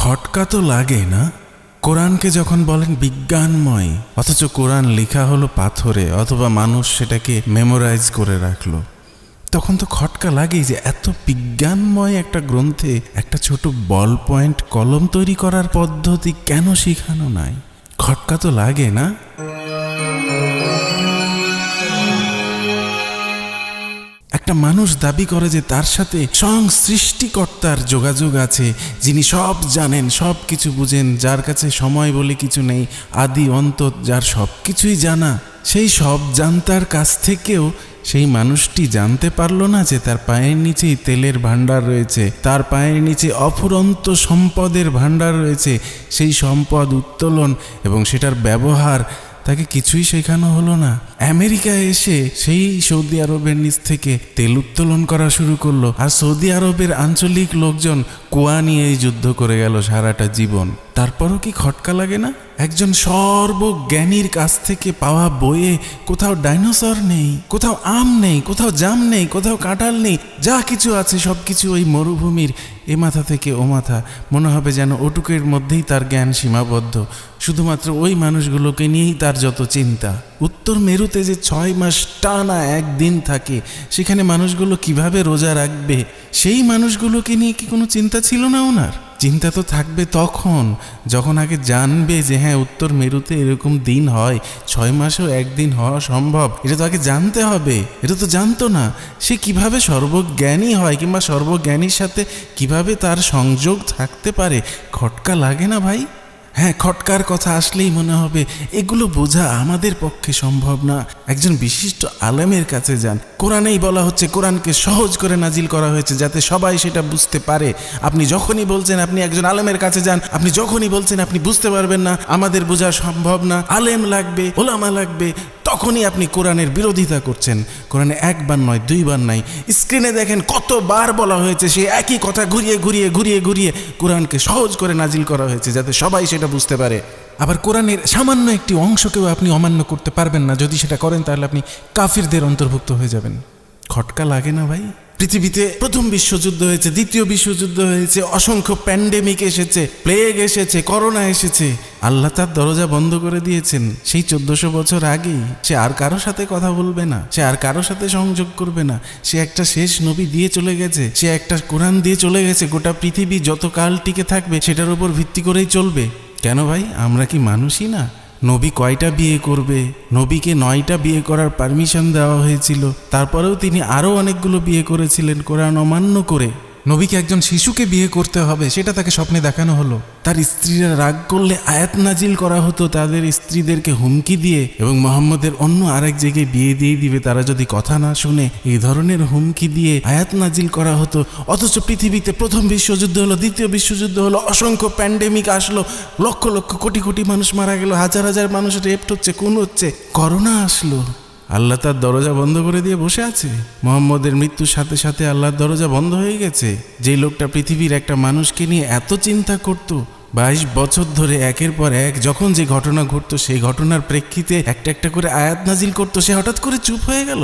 খটকা তো লাগে না? কোরআনকে যখন বলেন বিজ্ঞানময়, অথচ কোরআন লেখা হলো পাথরে, অথবা মানুষ সেটাকে মেমোরাইজ করে রাখলো, তখন তো খটকা লাগেই যে এত বিজ্ঞানময় একটা গ্রন্থে একটা ছোট বল পয়েন্ট কলম তৈরি করার পদ্ধতি কেন শেখানো নাই? খটকা তো লাগে না? একটা মানুষ দাবি করে যে তার সাথে স্বয়ং সৃষ্টিকর্তার যোগাযোগ আছে, যিনি সব জানেন, সব কিছু বুঝেন, যার কাছে সময় বলে কিছু নেই, আদি অন্ত, যার সব কিছুই জানা। সেই সব জানতার কাছ থেকেও সেই মানুষটি জানতে পারল না যে তার পায়ের নিচেই তেলের ভাণ্ডার রয়েছে, তার পায়ের নিচে অফুরন্ত সম্পদের ভাণ্ডার রয়েছে। সেই সম্পদ উত্তোলন এবং সেটার ব্যবহার তাকে কিছুই শেখানো হলো না। আমেরিকায় এসে সেই সৌদি আরবের নিচ থেকে তেল উত্তোলন করা শুরু করলো, আর সৌদি আরবের আঞ্চলিক লোকজন কুয়া নিয়েই যুদ্ধ করে গেল সারাটা জীবন। তারপরও কি খটকা লাগে না? একজন সর্বজ্ঞানীর কাছ থেকে পাওয়া বইয়ে কোথাও ডাইনোসর নেই, কোথাও আম নেই, কোথাও জাম নেই, কোথাও কাঁঠাল নেই, যা কিছু আছে সব কিছু ওই মরুভূমির এ মাথা থেকে ও মাথা। মনে হবে যেন ওটুকের মধ্যেই তার জ্ঞান সীমাবদ্ধ, শুধুমাত্র ওই মানুষগুলোকে নিয়েই তার যত চিন্তা। উত্তর মেরুতে যে 6 মাস টানা একদিন থাকে, সেখানে মানুষগুলো কিভাবে রোজা রাখবে, সেই মানুষগুলোকে নিয়ে কি কোনো চিন্তা ছিল না ওনার? চিন্তা তো থাকবে তখন যখন আগে জানবে যে হ্যাঁ, উত্তর মেরুতে এরকম দিন হয়, 6 মাসেও একদিন হওয়া সম্ভব। এটা তো আগে জানতে হবে, এটা তো জানতো না। সে কিভাবে সর্বজ্ঞানী হয়, কিংবা সর্বজ্ঞানীর সাথে কিভাবে তার সংযোগ থাকতে পারে? খটকা লাগে না ভাই? হ্যাঁ, খটকার কথা আসলেই মনে হবে এগুলো বোঝা আমাদের পক্ষে সম্ভব না। একজন বিশিষ্ট আলেমের কাছে যান। কোরআনেই বলা হচ্ছে কোরআনকে সহজ করে নাজিল করা হয়েছে যাতে সবাই সেটা বুঝতে পারে। আপনি যখনই বলছেন আপনি একজন আলেমের কাছে যান, আপনি যখনই বলছেন আপনি বুঝতে পারবেন না, আমাদের বোঝা সম্ভব না, আলেম লাগবে, ওলামা লাগবে, তখনই আপনি কোরআনের বিরোধিতা করছেন। কোরআনে একবার নয়, 2 বার নাই, স্ক্রিনে দেখেন কতবার বলা হয়েছে সেই একই কথা ঘুরিয়ে ঘুরিয়ে ঘুরিয়ে ঘুরিয়ে কোরআনকে সহজ করে নাজিল করা হয়েছে যাতে সবাই সেটা বুঝতে পারে। আবার কোরআনের সামান্য একটি অংশকেও আপনি অমান্য করতে পারবেন না। যদি সেটা করেন তাহলে আপনি কাফিরদের অন্তর্ভুক্ত হয়ে যাবেন। খটকা লাগে না ভাই? পৃথিবীতে প্রথম বিশ্বযুদ্ধ হয়েছে, দ্বিতীয় বিশ্বযুদ্ধ হয়েছে, অসংখ্য প্যান্ডেমিক এসেছে, প্লেগ এসেছে, করোনা এসেছে। আল্লাহ তার দরজা বন্ধ করে দিয়েছেন সেই 1400 বছর আগেই। সে আর কারো সাথে কথা বলবে না, সে আর কারো সাথে সংযোগ করবে না। সে একটা শেষ নবী দিয়ে চলে গেছে, সে একটা কোরআন দিয়ে চলে গেছে। গোটা পৃথিবী যত কাল টিকে থাকবে সেটার উপর ভিত্তি করেই চলবে। কেন ভাই, আমরা কি মানুষই না? নবী কয়টা বিয়ে করবে? নবীকে 9টা বিয়ে করার পারমিশন দেওয়া হয়েছিল, তারপরেও তিনি আরও অনেকগুলো বিয়ে করেছিলেন কোরআন অমান্য করে। নবীকে একজন শিশুকে বিয়ে করতে হবে সেটা তাকে স্বপ্নে দেখানো হলো। তার স্ত্রীরা রাগ করলে আয়াত নাজিল করা হতো তাদের স্ত্রীদেরকে হুমকি দিয়ে, এবং মুহাম্মদের অন্য আরেক জায়গায় বিয়ে দিয়ে দিবে তারা যদি কথা না শুনে। এই ধরনের হুমকি দিয়ে আয়াত নাজিল করা হতো। অথচ পৃথিবীতে প্রথম বিশ্বযুদ্ধ হলো, দ্বিতীয় বিশ্বযুদ্ধ হলো, অসংখ্য প্যান্ডেমিক আসলো, লক্ষ লক্ষ কোটি কোটি মানুষ মারা গেল, হাজার হাজার মানুষ রেপ্ট হচ্ছে, খুন হচ্ছে, করোনা আসলো। আল্লাহ তার দরজা বন্ধ করে দিয়ে বসে আছে। মুহাম্মদের মৃত্যুর সাথে সাথে আল্লাহর দরজা বন্ধ হয়ে গেছে। যে লোকটা পৃথিবীর একটা মানুষকে নিয়ে এত চিন্তা করত, 22 বছর ধরে একের পর এক যখন যে ঘটনা ঘটতো সেই ঘটনার প্রেক্ষিতে একটা একটা করে আয়াত নাজিল করতো, সে হঠাৎ করে চুপ হয়ে গেল।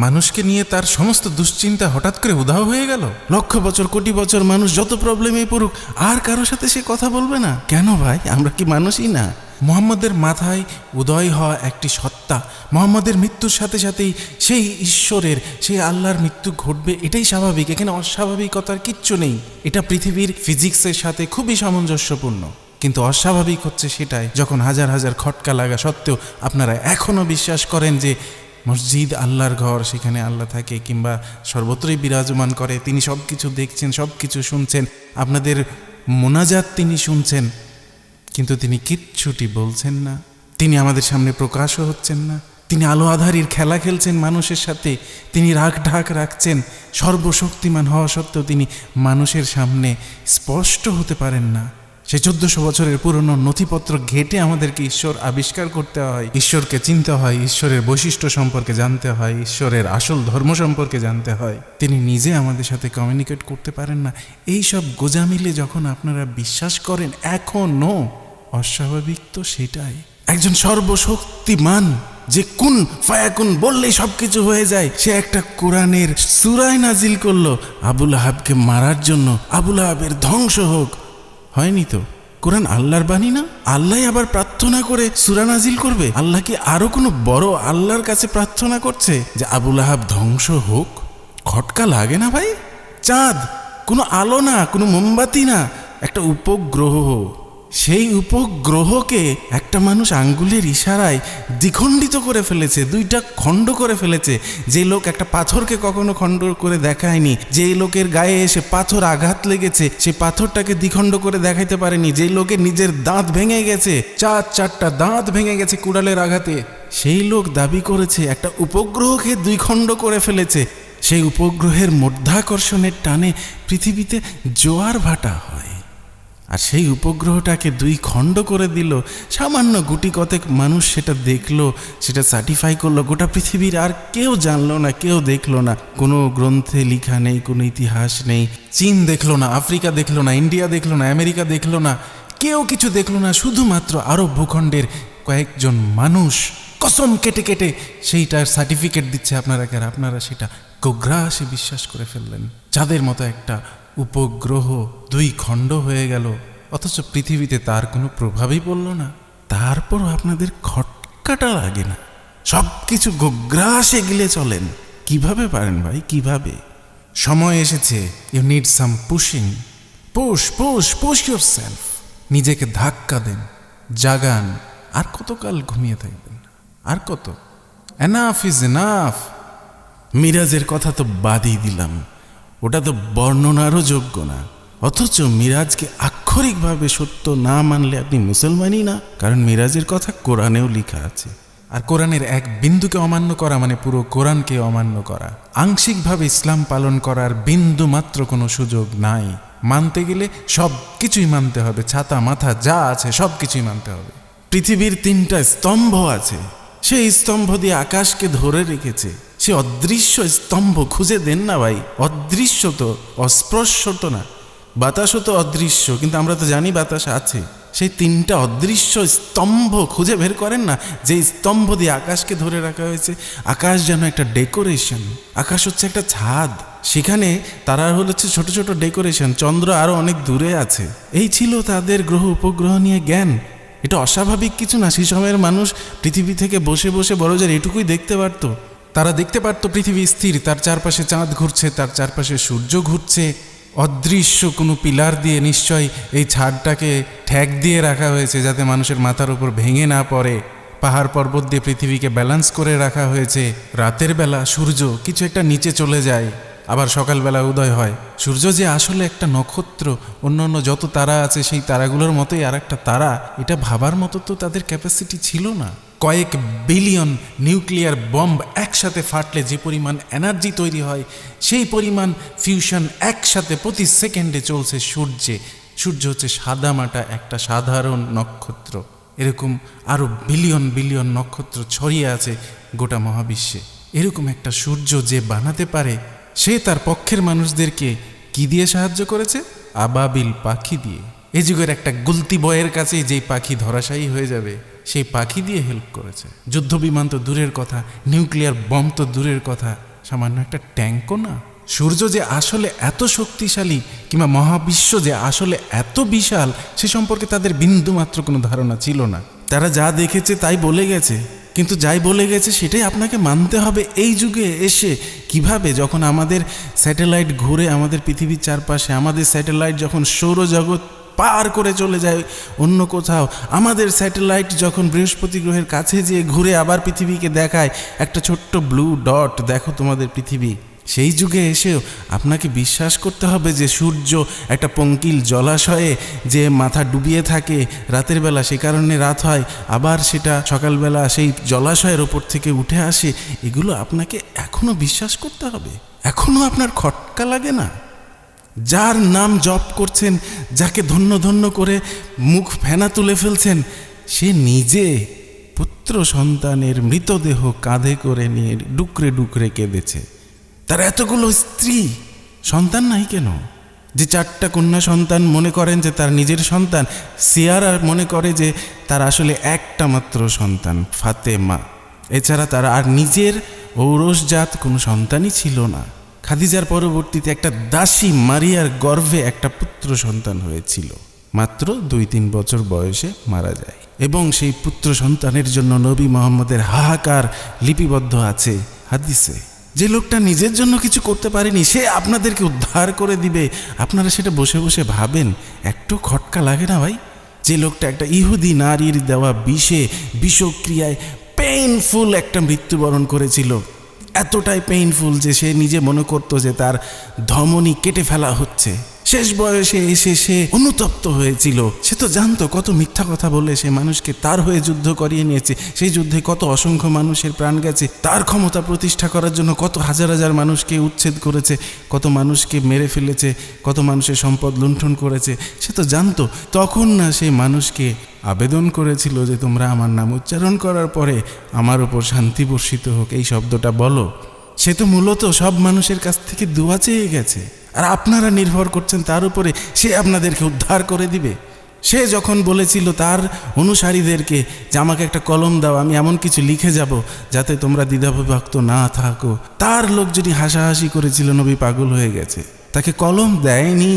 মানুষকে নিয়ে তার সমস্ত দুশ্চিন্তা হঠাৎ করে উধাও হয়ে গেল। লক্ষ বছর, কোটি বছর মানুষ যত প্রবলেমে পড়ুক, আর কারোর সাথে সে কথা বলবে না। কেন ভাই, আমরা কি মানুষই না? মুহাম্মদের মাথায় উদয় হওয়া একটি সত্তা, মুহাম্মদের মৃত্যুর সাথে সাথেই সেই ঈশ্বরের, সেই আল্লাহর মৃত্যু ঘটবে, এটাই স্বাভাবিক। এখানে অস্বাভাবিকতার কিচ্ছু নেই। এটা পৃথিবীর ফিজিক্সের সাথে খুবই সামঞ্জস্যপূর্ণ। কিন্তু অস্বাভাবিক হচ্ছে সেটাই যখন হাজার হাজার খটকা লাগা সত্ত্বেও আপনারা এখনও বিশ্বাস করেন যে মসজিদ আল্লাহর ঘর, সেখানে আল্লাহ থাকে, কিংবা সর্বত্রই বিরাজমান করে, তিনি সব কিছু দেখছেন, সব কিছু শুনছেন, আপনাদের মোনাজাত তিনি শুনছেন, কিন্তু তিনি কিচ্ছুটি বলছেন না। তিনি আমাদের সামনে প্রকাশও হচ্ছেন না। তিনি আলো আধারির খেলা খেলছেন মানুষের সাথে, তিনি রাগ ঢাক রাখছেন। সর্বশক্তিমান হওয়া সত্ত্বেও তিনি মানুষের সামনে স্পষ্ট হতে পারেন না। সে 1400 বছরের পুরনো নথিপত্র ঘেটে আমাদেরকে ঈশ্বর আবিষ্কার করতে হয়, ঈশ্বরকে চিনতে হয়, ঈশ্বরের বৈশিষ্ট্য সম্পর্কে জানতে হয়, ঈশ্বরের আসল ধর্ম সম্পর্কে জানতে হয়। তিনি নিজে আমাদের সাথে কমিউনিকেট করতে পারেন না। এই সব গোজামিলে যখন আপনারা বিশ্বাস করেন, এখনও অস্বাভাবিক তো সেটাই। একজন সর্বশক্তিমান যে কুন ফায়াকুন বললেই সবকিছু হয়ে যায়, সে একটা কোরআনের সূরা নাজিল করলো আবুল আহাবকে মারার জন্য। আবুল আহাবের ধ্বংস হোক। হয়নি তো। কোরআন আল্লাহর বাণী না? আল্লাহ আবার প্রার্থনা করে সূরা নাজিল করবে? আল্লাহ কি আরো কোনো বড় আল্লাহর কাছে প্রার্থনা করছে যে আবু লাহাব ধ্বংস হোক? খটকা লাগে না ভাই? চাঁদ কোনো আলো না, কোনো মোমবাতি না, একটা উপগ্রহ। সেই উপগ্রহকে একটা মানুষ আঙ্গুলের ইশারায় দ্বিখণ্ডিত করে ফেলেছে, দুইটা খণ্ড করে ফেলেছে। যে লোক একটা পাথরকে কখনো খণ্ড করে দেখায়নি, যে লোকের গায়ে এসে পাথর আঘাত লেগেছে, সে পাথরটাকে দ্বিখণ্ড করে দেখাইতে পারেনি। যে লোকের নিজের দাঁত ভেঙে গেছে, চারটা দাঁত ভেঙে গেছে কুড়ালের আঘাতে, সেই লোক দাবি করেছে একটা উপগ্রহকে দুই খণ্ড করে ফেলেছে। সেই উপগ্রহের মধ্যাকর্ষণের টানে পৃথিবীতে জোয়ার ভাটা হয়। আর সেই উপগ্রহটাকে দুই খণ্ড করে দিল। সামান্য গুটি কতেক মানুষ সেটা দেখলো, সেটা সার্টিফাই করলো। গোটা পৃথিবীর আর কেউ জানলো না, কেউ দেখলো না। কোনো গ্রন্থে লেখা নেই, কোনো ইতিহাস নেই। চীন দেখলো না, আফ্রিকা দেখলো না, ইন্ডিয়া দেখলো না, আমেরিকা দেখলো না, কেউ কিছু দেখলো না। শুধুমাত্র আরব ভূখণ্ডের কয়েকজন মানুষ কসম কেটে কেটে সেইটার সার্টিফিকেট দিচ্ছে আপনারাকে, আর আপনারা সেটা গোগ্রাসে বিশ্বাস করে ফেললেন। যাদের মতো একটা উপগ্রহ দুই খণ্ড হয়ে গেল, অথচ পৃথিবীতে তার কোনো প্রভাবই পড়ল না। তারপরও আপনাদের খটকাটা লাগে না? সব কিছু গোগ্রাসে গিলে চলেন। কিভাবে পারেন ভাই, কিভাবে? সময় এসেছে, you need some pushing. Push yourself. নিজেকে ধাক্কা দেন, জাগান। আর কতকাল ঘুমিয়ে থাকবেন? আর কত? Enough is enough. মিরাজের কথা তো বাদই দিলাম, ওটা তো বর্ণনারও যোগ্য না। অথচ মিরাজকে আক্ষরিকভাবে সত্য না মানলে আপনি মুসলমানই না। কারণ মিরাজের কথা কোরআনেও লেখা আছে। আর কোরআনের এক বিন্দুকে অমান্য করা মানে পুরো কোরআনকে অমান্য করা। আংশিকভাবে ইসলাম পালন করার বিন্দু মাত্র কোনো সুযোগ নাই। মানতে গেলে সব কিছুই মানতে হবে, ছাতা মাথা যা আছে সব কিছুই মানতে হবে। পৃথিবীর 3টা স্তম্ভ আছে, সেই স্তম্ভ দিয়ে আকাশকে ধরে রেখেছে। সে অদৃশ্য স্তম্ভ খুঁজে দেন না ভাই। অদৃশ্য তো, অস্পর্শ তো না। বাতাসও তো অদৃশ্য, কিন্তু আমরা তো জানি বাতাস আছে। সেই 3টা অদৃশ্য স্তম্ভ খুঁজে বের করেন না, যে স্তম্ভ দিয়ে আকাশকে ধরে রাখা হয়েছে। আকাশ যেন একটা ডেকোরেশন, আকাশ হচ্ছে একটা ছাদ, সেখানে তারা হচ্ছে ছোট ছোট ডেকোরেশন। চন্দ্র আরো অনেক দূরে আছে। এই ছিল তাদের গ্রহ উপগ্রহ নিয়ে জ্ঞান। এটা অস্বাভাবিক কিছু না। সেই সময়ের মানুষ পৃথিবী থেকে বসে বসে বড়জোর এটুকুই দেখতে পারতো। তারা দেখতে পারতো পৃথিবী স্থির, তার চারপাশে চাঁদ ঘুরছে, তার চারপাশে সূর্য ঘুরছে। অদৃশ্য কোনো পিলার দিয়ে নিশ্চয় এই ছাদটাকে ঠ্যাক দিয়ে রাখা হয়েছে, যাতে মানুষের মাথার উপর ভেঙে না পড়ে। পাহাড় পর্বত দিয়ে পৃথিবীকে ব্যালেন্স করে রাখা হয়েছে। রাতের বেলা সূর্য কিছু একটা নিচে চলে যায়, আবার সকালবেলা উদয় হয়। সূর্য যে আসলে একটা নক্ষত্র, অন্য যত তারা আছে সেই তারাগুলোর মতোই আর একটা তারা, এটা ভাবার মতো তো তাদের ক্যাপাসিটি ছিল না। কয়েক বিলিয়ন নিউক্লিয়ার বম্ব একসাথে ফাটলে যে পরিমাণ এনার্জি তৈরি হয়, সেই পরিমাণ ফিউশন একসাথে প্রতি সেকেন্ডে চলছে সূর্যে। সূর্য হচ্ছে সাদামাটা একটা সাধারণ নক্ষত্র। এরকম আরও বিলিয়ন বিলিয়ন নক্ষত্র ছড়িয়ে আছে গোটা মহাবিশ্বে। এরকম একটা সূর্য যে বানাতে পারে, সে তার পক্ষের মানুষদেরকে কি দিয়ে সাহায্য করেছে? আবাবিল পাখি দিয়ে। এই যুগের একটা গুলতি বয়ের কাছে যেই পাখি ধরাশায়ী হয়ে যাবে, সেই পাখি দিয়ে হেল্প করেছে। যুদ্ধ বিমান তো দূরের কথা, নিউক্লিয়ার বম তো দূরের কথা, সামান্য একটা ট্যাঙ্কও না। সূর্য যে আসলে এত শক্তিশালী কিংবা মহাবিশ্ব যে আসলে এত বিশাল, সে সম্পর্কে তাদের বিন্দুমাত্র কোনো ধারণা ছিল না। তারা যা দেখেছে তাই বলে গেছে, কিন্তু যাই বলে গেছে সেটাই আপনাকে মানতে হবে এই যুগে এসে। কিভাবে? যখন আমাদের স্যাটেলাইট ঘুরে আমাদের পৃথিবীর চারপাশে, আমাদের স্যাটেলাইট যখন সৌরজগৎ পার করে চলে যায় অন্য কোথাও, আমাদের স্যাটেলাইট যখন বৃহস্পতি গ্রহের কাছে যেয়ে ঘুরে আবার পৃথিবীকে দেখায় একটা ছোট্ট ব্লু ডট, দেখো তোমাদের পৃথিবী। সেই যুগে এসেও আপনাকে বিশ্বাস করতে হবে যে সূর্য একটা পঙ্কিল জলাশয়ে যে মাথা ডুবিয়ে থাকে রাতের বেলা, সে কারণে রাত হয়, আবার সেটা সকালবেলা সেই জলাশয়ের ওপর থেকে উঠে আসে। এগুলো আপনাকে এখনো বিশ্বাস করতে হবে? এখনো আপনার খটকা লাগে না? যার নাম জপ করছেন, যাকে ধন্য ধন্য করে মুখ ফেনা তুলে ফেলছেন, সে নিজে পুত্র সন্তানের মৃতদেহ কাঁধে করে নিয়ে ডুকরে ডুকরে কেঁদেছে। তার এতগুলো স্ত্রী, সন্তান নাই কেন? যে 4টা কন্যা সন্তান মনে করেন যে তার নিজের সন্তান, সিয়ারা মনে করে যে তার আসলে একটা মাত্র সন্তান ফাতেমা। এছাড়া তার আর নিজের ঔরসজাত কোনো সন্তানই ছিল না। খাদিজার পরবর্তীতে একটা দাসী মারিয়ার গর্ভে একটা পুত্র সন্তান হয়েছিল। মাত্র 2-3 বছর বয়সে মারা যায়। এবং সেই পুত্র সন্তানের জন্য নবী মুহাম্মদের হাহাকার লিপিবদ্ধ আছে হাদিসে। যে লোকটা নিজের জন্য কিছু করতে পারেনি সে আপনাদেরকে উদ্ধার করে দিবে, আপনারা সেটা বসে বসে ভাবেন। একটু খটকা লাগে না ভাই? যে লোকটা একটা ইহুদি নারীর দেওয়া বিষক্রিয়ায় পেইনফুল একটা মৃত্যুবরণ করেছিল, এতটাই পেইনফুল যে সে নিজে মনে করতো যে তার ধমনী কেটে ফেলা হচ্ছে। শেষ বয়সে এসে সে অনুতপ্ত হয়েছিল। সে তো জানতো কত মিথ্যা কথা বলে সে মানুষকে তার হয়ে যুদ্ধ করিয়ে নিয়েছে। সেই যুদ্ধে কত অসংখ্য মানুষের প্রাণ গেছে। তার ক্ষমতা প্রতিষ্ঠা করার জন্য কত হাজার হাজার মানুষকে উচ্ছেদ করেছে, কত মানুষকে মেরে ফেলেছে, কত মানুষের সম্পদ লুণ্ঠন করেছে। সে তো জানতো। তখন না সে মানুষকে আবেদন করেছিল যে তোমরা আমার নাম উচ্চারণ করার পরে আমার উপর শান্তি বর্ষিত হোক, এই শব্দটা বলো। সে তো মূলত সব মানুষের কাছ থেকে দোয়া চেয়ে গেছে, আর আপনারা নির্ভর করছেন তার উপরে সে আপনাদেরকে উদ্ধার করে দিবে। সে যখন বলেছিল তার অনুসারীদেরকে যে আমাকে একটা কলম দাও, আমি এমন কিছু লিখে যাব যাতে তোমরা দ্বিধাবিভক্ত না থাকো, তার লোক যদি হাসাহাসি করেছিল নবী পাগল হয়ে গেছে, তাকে কলম দেয়নি।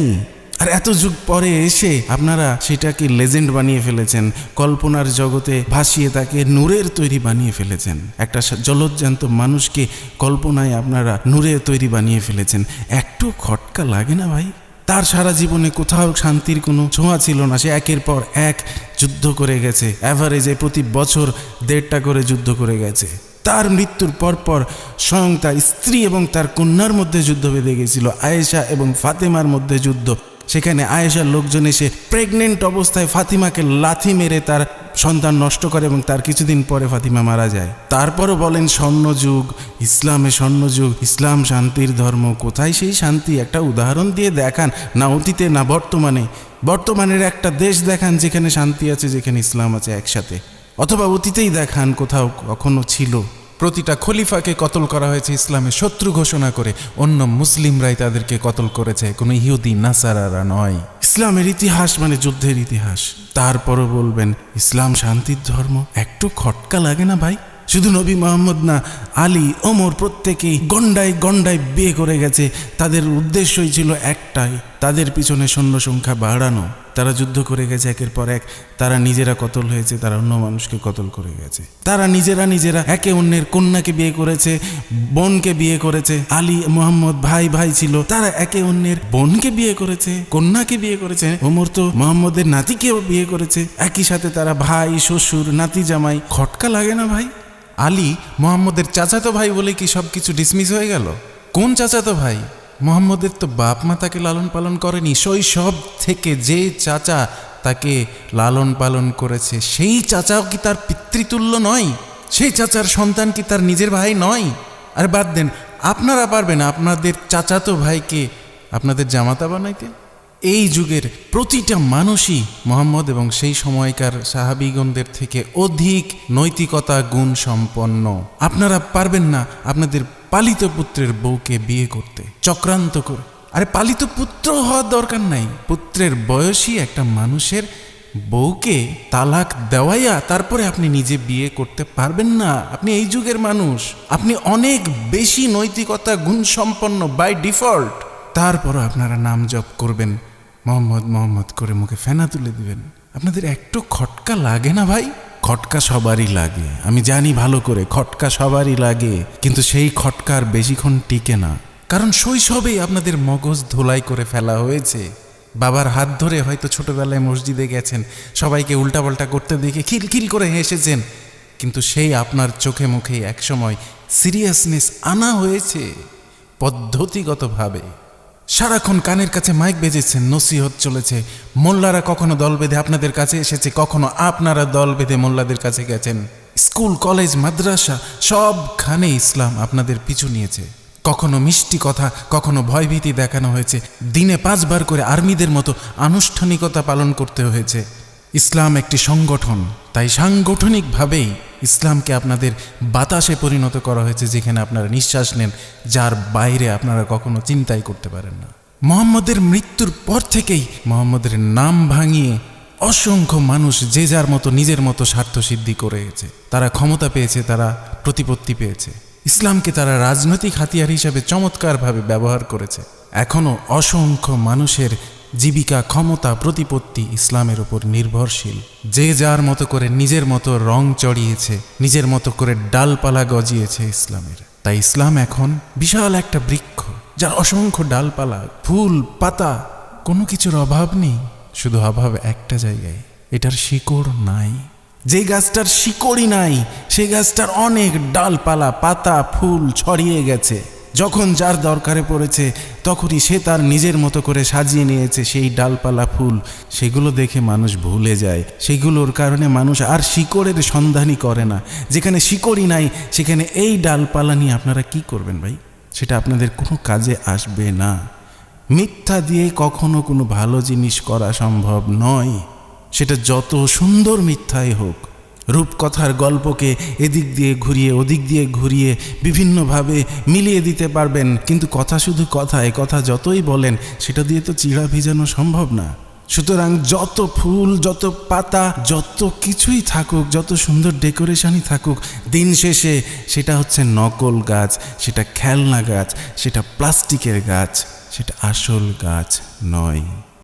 আর এত যুগ পরে এসে আপনারা সেটাকে লেজেন্ড বানিয়ে ফেলেছেন, কল্পনার জগতে ভাসিয়ে তাকে নূরের তৈরি বানিয়ে ফেলেছেন। একটা জলজ্জান্ত মানুষকে কল্পনায় আপনারা নূরের তৈরি বানিয়ে ফেলেছেন। একটু খটকা লাগে না ভাই? তার সারা জীবনে কোথাও শান্তির কোনো ছোঁয়া ছিল না। সে একের পর এক যুদ্ধ করে গেছে, অ্যাভারেজে প্রতি বছর 1.5টা করে যুদ্ধ করে গেছে। তার মৃত্যুর পরপর স্বয়ং তার স্ত্রী এবং তার কন্যার মধ্যে যুদ্ধ বেঁধে গেছিল, আয়েশা এবং ফাতেমার মধ্যে যুদ্ধ। সেখানে আয়েশার লোকজন এসে প্রেগনেন্ট অবস্থায় ফাতিমাকে লাথি মেরে তার সন্তান নষ্ট করে এবং তার কিছুদিন পরে ফাতিমা মারা যায়। তারপরও বলেন স্বর্ণযুগ, ইসলামে স্বর্ণযুগ, ইসলাম শান্তির ধর্ম। কোথায় সেই শান্তি? একটা উদাহরণ দিয়ে দেখান না, অতীতে না বর্তমানের একটা দেশ দেখান যেখানে শান্তি আছে, যেখানে ইসলাম আছে একসাথে। অথবা অতীতেই দেখান কোথাও কখনো ছিল। প্রতিটা খলিফাকে কতল করা হয়েছে ইসলামের শত্রু ঘোষণা করে, অন্য মুসলিমরাই তাদেরকে কতল করেছে, কোনো ইহুদি নাসারারা নয়। ইসলামের ইতিহাস মানে যুদ্ধের ইতিহাস। তারপরও বলবেন ইসলাম শান্তির ধর্ম। একটু খটকা লাগে না ভাই? শুধু নবী মুহাম্মদ না, আলী, ওমর প্রত্যেকেই গন্ডায় গন্ডায় বিয়ে করে গেছে। তাদের উদ্দেশ্যই ছিল একটাই, তাদের পিছনে সৈন্য সংখ্যা বাড়ানো। তারা যুদ্ধ করে গেছে একের পর এক। তারা নিজেরা কতল হয়েছে, তারা অন্য মানুষকে কতল করে গেছে। তারা নিজেরা একে অন্যের কন্যাকে বিয়ে করেছে, বোনকে বিয়ে করেছে। আলী মুহাম্মদ ভাই ছিল, তারা একে অন্যের বোনকে বিয়ে করেছে, কন্যাকে বিয়ে করেছে। ওমর তো মুহাম্মদের নাতিকেও বিয়ে করেছে। একই সাথে তারা ভাই, শ্বশুর, নাতি, জামাই। খটকা লাগে না ভাই? আলী মুহাম্মদের চাচাতো ভাই বলে কি সব কিছু ডিসমিস হয়ে গেল? কোন চাচাতো ভাই? মুহাম্মদের তো বাপ মা তাকে লালন পালন করেনি। শৈশব থেকে যে চাচা তাকে লালন পালন করেছে সেই চাচাও কি তার পিতৃতুল্য নয়? সেই চাচার সন্তান কি তার নিজের ভাই নয়? আর বাদ দেন, আপনারা পারবেন আপনাদের চাচাতো ভাইকে আপনাদের জামাতা বানাইতে? এই যুগের প্রতিটা মানুষই মুহাম্মদ এবং সেই সময়কার সাহাবীগণদের থেকে অধিক নৈতিকতা গুণ সম্পন্ন। আপনারা পারবেন না আপনাদের পালিত পুত্রের বউকে বিয়ে করতে চক্রান্ত করে। আরে পালিত পুত্র হওয়ার দরকার নাই, পুত্রের বয়সী একটা মানুষের বউকে তালাক দেওয়াইয়া তারপরে আপনি নিজে বিয়ে করতে পারবেন না। আপনি এই যুগের মানুষ, আপনি অনেক বেশি নৈতিকতা গুণ সম্পন্ন বাই ডিফল্ট। তারপরও আপনারা নাম জপ করবেন, মোহাম্মদ করে মুখে ফেনা তুলে দিবেন। আপনাদের একটু খটকা লাগে না ভাই? খটকা সবারই লাগে, আমি জানি ভালো করে, খটকা সবারই লাগে। কিন্তু সেই খটকার বেশিক্ষণ টিকে না, কারণ শৈশবেই আপনাদের মগজ ধোলাই করে ফেলা হয়েছে। বাবার হাত ধরে হয়তো ছোটবেলায় মসজিদে গেছেন, সবাইকে উল্টাপাল্টা করতে দেখে খিলখিল করে হেসেছেন, কিন্তু সেই আপনার চোখে মুখেই একসময় সিরিয়াসনেস আনা হয়েছে পদ্ধতিগতভাবে। সারাক্ষণ কানের কাছে মাইক বেজেছেন, নসিহত চলেছে। মোল্লারা কখনো দল বেঁধে আপনাদের কাছে এসেছে, কখনো আপনারা দল বেঁধে মোল্লাদের কাছে গেছেন। স্কুল, কলেজ, মাদ্রাসা সবখানে ইসলাম আপনাদের পিছু নিয়েছে। কখনো মিষ্টি কথা, কখনো ভয়ভীতি দেখানো হয়েছে। দিনে 5 বার করে আর্মিদের মতো আনুষ্ঠানিকতা পালন করতে হয়েছে। ইসলাম একটি সংগঠন, তাই সাংগঠনিকভাবেই ইসলামকে আপনাদের বাতাসে পরিণত করা হয়েছে, যেখানে আপনারা নিঃশ্বাস নেন, যার বাইরে আপনারা কখনো চিন্তাই করতে পারেন না। মুহাম্মদের মৃত্যুর পর থেকেই মুহাম্মদের নাম ভাঙিয়ে অসংখ্য মানুষ যে যার মতো নিজের মতো স্বার্থ সিদ্ধি করে গেছে। তারা ক্ষমতা পেয়েছে, তারা প্রতিপত্তি পেয়েছে। ইসলামকে তারা রাজনৈতিক হাতিয়ার হিসাবে চমৎকারভাবে ব্যবহার করেছে। এখনও অসংখ্য মানুষের জীবিকা, ক্ষমতা, প্রতিপত্তি ইসলামের উপর নির্ভরশীল। যে যার মতো করে নিজের মতো রং চড়িয়েছে, নিজের মতো করে ডালপালা গজিয়েছে ইসলামের। তাই ইসলাম এখন বিশাল একটা বৃক্ষ, যার অসংখ্য ডালপালা, ফুল, পাতা, কোনো কিছুর অভাব নেই। শুধু অভাব একটা জায়গায়, এটার শিকড় নাই। যে গাছটার শিকড়ই নাই, সেই গাছটার অনেক ডালপালা, পাতা, ফুল ছড়িয়ে গেছে। যখন যার দরকারে পড়েছে তখনই সে তার নিজের মতো করে সাজিয়ে নিয়েছে সেই ডালপালা, ফুল। সেগুলো দেখে মানুষ ভুলে যায়, সেগুলোর কারণে মানুষ আর শিকড়ের সন্ধানই করে না। যেখানে শিকড়ই নাই সেখানে এই ডালপালা নিয়ে আপনারা কি করবেন ভাই? সেটা আপনাদের কোনো কাজে আসবে না। মিথ্যা দিয়ে কখনো কোনো ভালো জিনিস করা সম্ভব নয়, সেটা যত সুন্দর মিথ্যাই হোক। রূপকথার গল্পকে এদিক দিয়ে ঘুরিয়ে ওদিক দিয়ে ঘুরিয়ে বিভিন্নভাবে মিলিয়ে দিতে পারবেন, কিন্তু কথা শুধু কথায়, কথা যতই বলেন সেটা দিয়ে তো চিড়া ভিজানো সম্ভব না। সুতরাং যত ফুল, যত পাতা, যত কিছুই থাকুক, যত সুন্দর ডেকোরেশনই থাকুক, দিন শেষে সেটা হচ্ছে নকল গাছ, সেটা খেলনা গাছ, সেটা প্লাস্টিকের গাছ, সেটা আসল গাছ নয়।